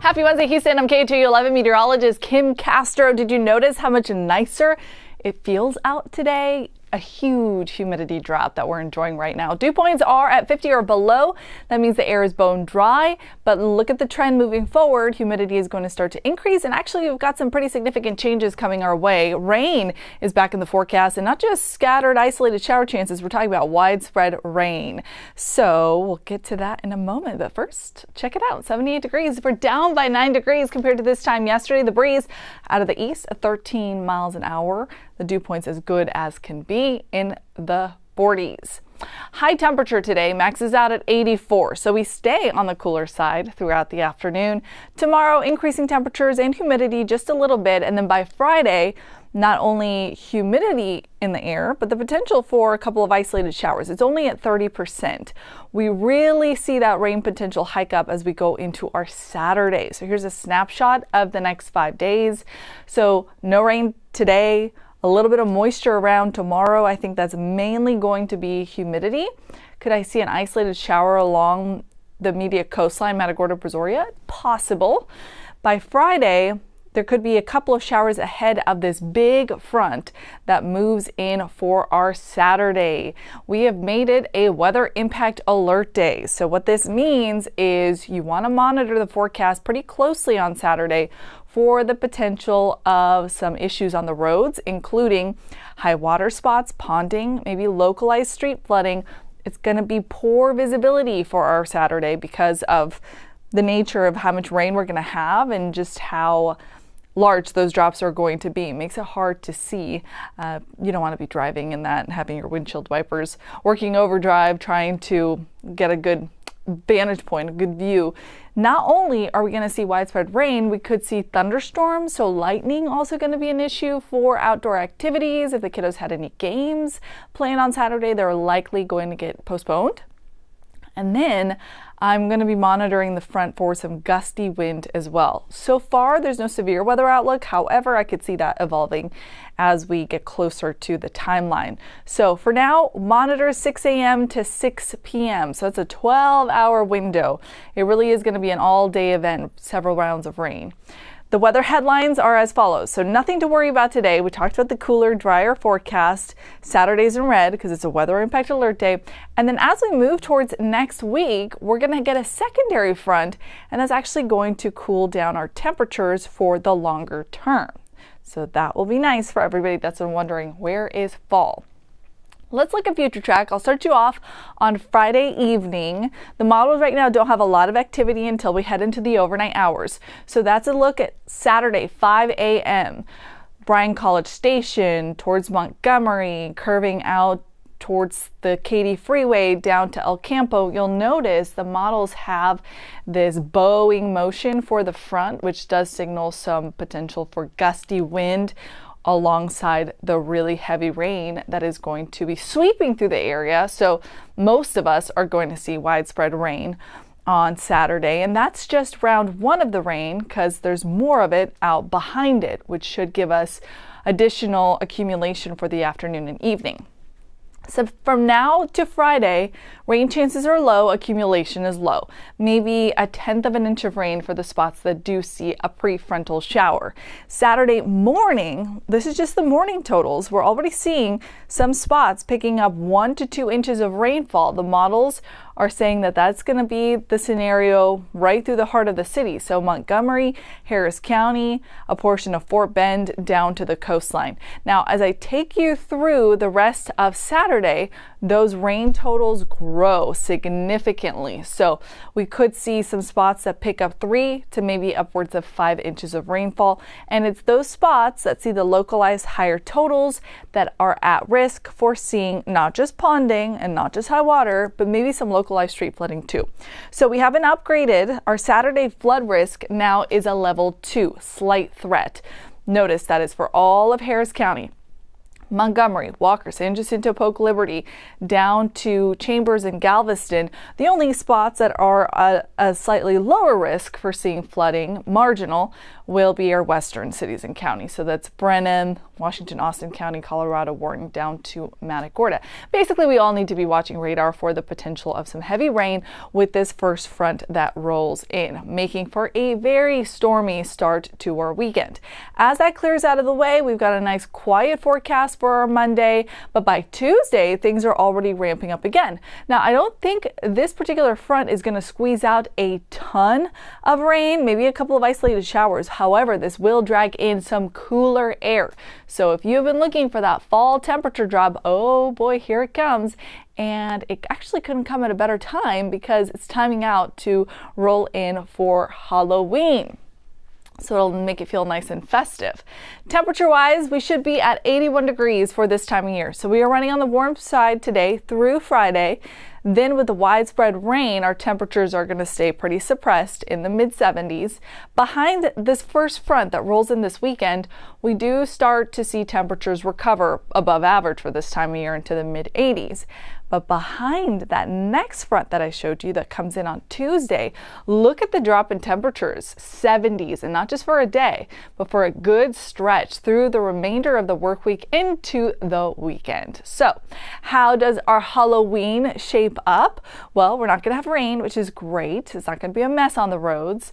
Happy Wednesday, Houston. I'm KHOU 11 meteorologist Kim Castro. Did you notice how much nicer it feels out today? A huge humidity drop that we're enjoying right now. Dew points are at 50 or below. That means the air is bone dry, but look at the trend moving forward. Humidity is going to start to increase, and actually we've got some pretty significant changes coming our way. Rain is back in the forecast, and not just scattered isolated shower chances. We're talking about widespread rain. So we'll get to that in a moment, but first check it out. 78 degrees. We're down by 9 degrees compared to this time yesterday. The breeze out of the east at 13 miles an hour. The dew points as good as can be in the 40s. High temperature today maxes out at 84, so we stay on the cooler side throughout the afternoon. Tomorrow, increasing temperatures and humidity just a little bit, and then by Friday, not only humidity in the air, but the potential for a couple of isolated showers. It's only at 30%. We really see that rain potential hike up as we go into our Saturday. So here's a snapshot of the next 5 days. So no rain today. A little bit of moisture around tomorrow. I think that's mainly going to be humidity. Could I see an isolated shower along the immediate coastline, Matagorda, Brazoria? Possible. By Friday, there could be a couple of showers ahead of this big front that moves in for our Saturday. We have made it a weather impact alert day. So what this means is you want to monitor the forecast pretty closely on Saturday for the potential of some issues on the roads, including high water spots, ponding, maybe localized street flooding. It's going to be poor visibility for our Saturday because of the nature of how much rain we're going to have and just how large those drops are going to be. It makes it hard to see. You don't want to be driving in that and having your windshield wipers working overdrive, trying to get a good vantage point, a good view. Not only are we going to see widespread rain, we could see thunderstorms, so lightning also going to be an issue for outdoor activities. If the kiddos had any games planned on Saturday, they're likely going to get postponed. And then I'm going to be monitoring the front for some gusty wind as well. So far, there's no severe weather outlook. However, I could see that evolving as we get closer to the timeline. So for now, monitor 6 a.m. to 6 p.m. So it's a 12-hour window. It really is going to be an all-day event, several rounds of rain. The weather headlines are as follows. So nothing to worry about today. We talked about the cooler, drier forecast. Saturday's in red because it's a weather impact alert day. And then as we move towards next week, we're going to get a secondary front, and that's actually going to cool down our temperatures for the longer term. So that will be nice for everybody that's been wondering, where is fall? Let's look at future track. I'll start you off on Friday evening. The models right now don't have a lot of activity until we head into the overnight hours. So that's a look at Saturday, 5 a.m. Bryan College Station towards Montgomery, curving out towards the Katy Freeway down to El Campo. You'll notice the models have this bowing motion for the front, which does signal some potential for gusty wind alongside the really heavy rain that is going to be sweeping through the area. So most of us are going to see widespread rain on Saturday, and that's just round one of the rain because there's more of it out behind it, which should give us additional accumulation for the afternoon and evening. So from now to Friday, rain chances are low, accumulation is low. Maybe 1/10 of an inch of rain for the spots that do see a prefrontal shower. Saturday morning, this is just the morning totals. We're already seeing some spots picking up 1 to 2 inches of rainfall. The models are saying that that's going to be the scenario right through the heart of the city. So Montgomery, Harris County, a portion of Fort Bend down to the coastline. Now, as I take you through the rest of Saturday, those rain totals grow significantly. So we could see some spots that pick up 3 to maybe upwards of 5 inches of rainfall. And it's those spots that see the localized higher totals that are at risk for seeing not just ponding and not just high water, but maybe some localized street flooding too. So we haven't upgraded. Our Saturday flood risk now is a level 2, slight threat. Notice that is for all of Harris County. Montgomery, Walker, San Jacinto, Polk, Liberty, down to Chambers and Galveston. The only spots that are a slightly lower risk for seeing flooding, marginal, will be our western cities and counties. So that's Brenham, Washington, Austin County, Colorado, Wharton, down to Matagorda. Basically, we all need to be watching radar for the potential of some heavy rain with this first front that rolls in, making for a very stormy start to our weekend. As that clears out of the way, we've got a nice quiet forecast for our Monday, but by Tuesday, things are already ramping up again. Now, I don't think this particular front is going to squeeze out a ton of rain, maybe a couple of isolated showers. However, this will drag in some cooler air. So if you've been looking for that fall temperature drop, oh boy, here it comes. And it actually couldn't come at a better time because it's timing out to roll in for Halloween. So it'll make it feel nice and festive. Temperature-wise, we should be at 81 degrees for this time of year. So we are running on the warm side today through Friday. Then with the widespread rain, our temperatures are going to stay pretty suppressed in the mid-70s. Behind this first front that rolls in this weekend, we do start to see temperatures recover above average for this time of year into the mid-80s. But behind that next front that I showed you that comes in on Tuesday, look at the drop in temperatures, 70s, and not just for a day, but for a good stretch through the remainder of the work week into the weekend. So how does our Halloween shape up? Well, we're not going to have rain, which is great. It's not going to be a mess on the roads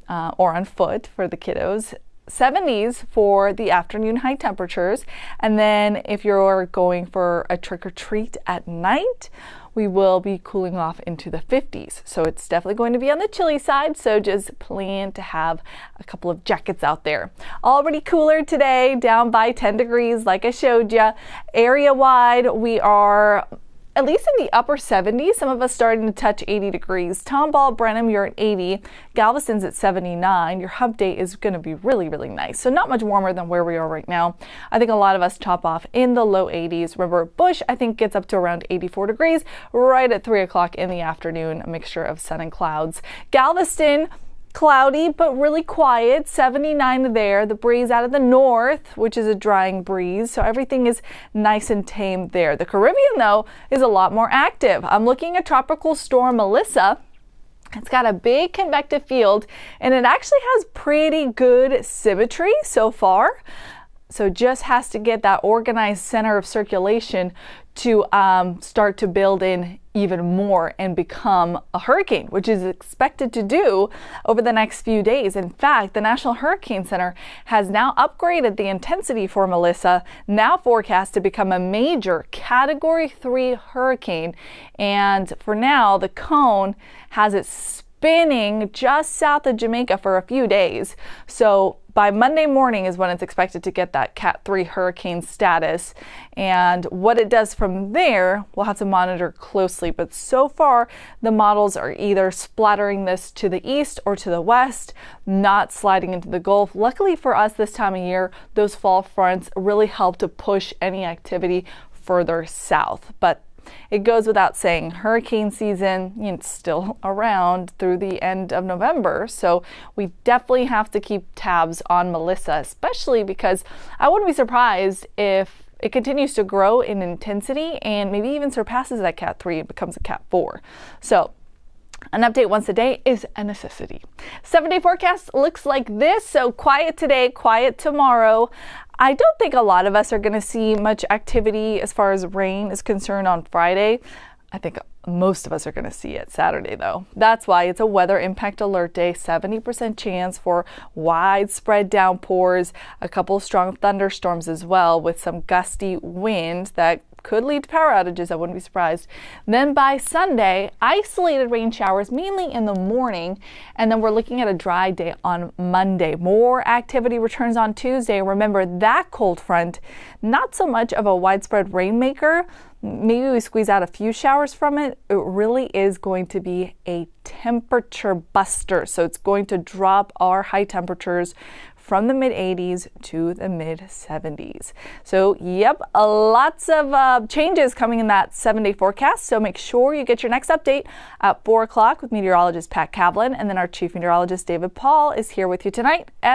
or on foot for the kiddos. 70s for the afternoon high temperatures, and then if you're going for a trick-or-treat at night, we will be cooling off into the 50s. So it's definitely going to be on the chilly side, so just plan to have a couple of jackets out there. Already cooler today, down by 10 degrees like I showed you. Area-wide, we are at least in the upper 70s, some of us starting to touch 80 degrees. Tomball, Brenham, you're at 80. Galveston's at 79. Your hump day is going to be really, really nice. So not much warmer than where we are right now. I think a lot of us top off in the low 80s. Remember, Bush, I think, gets up to around 84 degrees right at 3 o'clock in the afternoon, a mixture of sun and clouds. Galveston, cloudy but really quiet, 79 there. The breeze out of the north, which is a drying breeze, so everything is nice and tame there. The Caribbean, though, is a lot more active. I'm looking at Tropical Storm Melissa. It's got a big convective field, and it actually has pretty good symmetry so far. So just has to get that organized center of circulation to start to build in even more and become a hurricane, which is expected to do over the next few days. In fact, the National Hurricane Center has now upgraded the intensity for Melissa, now forecast to become a major Category 3 hurricane. And for now, the cone has it spinning just south of Jamaica for a few days. So by Monday morning is when it's expected to get that Cat 3 hurricane status. And what it does from there, we'll have to monitor closely. But so far, the models are either splattering this to the east or to the west, not sliding into the Gulf. Luckily for us this time of year, those fall fronts really help to push any activity further south. But it goes without saying, hurricane season, it's still around through the end of November, so we definitely have to keep tabs on Melissa, especially because I wouldn't be surprised if it continues to grow in intensity and maybe even surpasses that Cat 3 and becomes a Cat 4. So an update once a day is a necessity. 7-day forecast looks like this. So quiet today, quiet tomorrow. I don't think a lot of us are going to see much activity as far as rain is concerned on Friday. I think most of us are going to see it Saturday, though. That's why it's a weather impact alert day, 70% chance for widespread downpours, a couple of strong thunderstorms as well, with some gusty wind that could lead to power outages. I wouldn't be surprised. Then by Sunday, isolated rain showers, mainly in the morning, and then we're looking at a dry day on Monday. More activity returns on Tuesday. Remember, that cold front, not so much of a widespread rainmaker. Maybe we squeeze out a few showers from it. It really is going to be a temperature buster. So it's going to drop our high temperatures from the mid-80s to the mid-70s. So, yep, lots of changes coming in that 7-day forecast. So make sure you get your next update at 4 o'clock with meteorologist Pat Kavlin. And then our chief meteorologist David Paul is here with you tonight at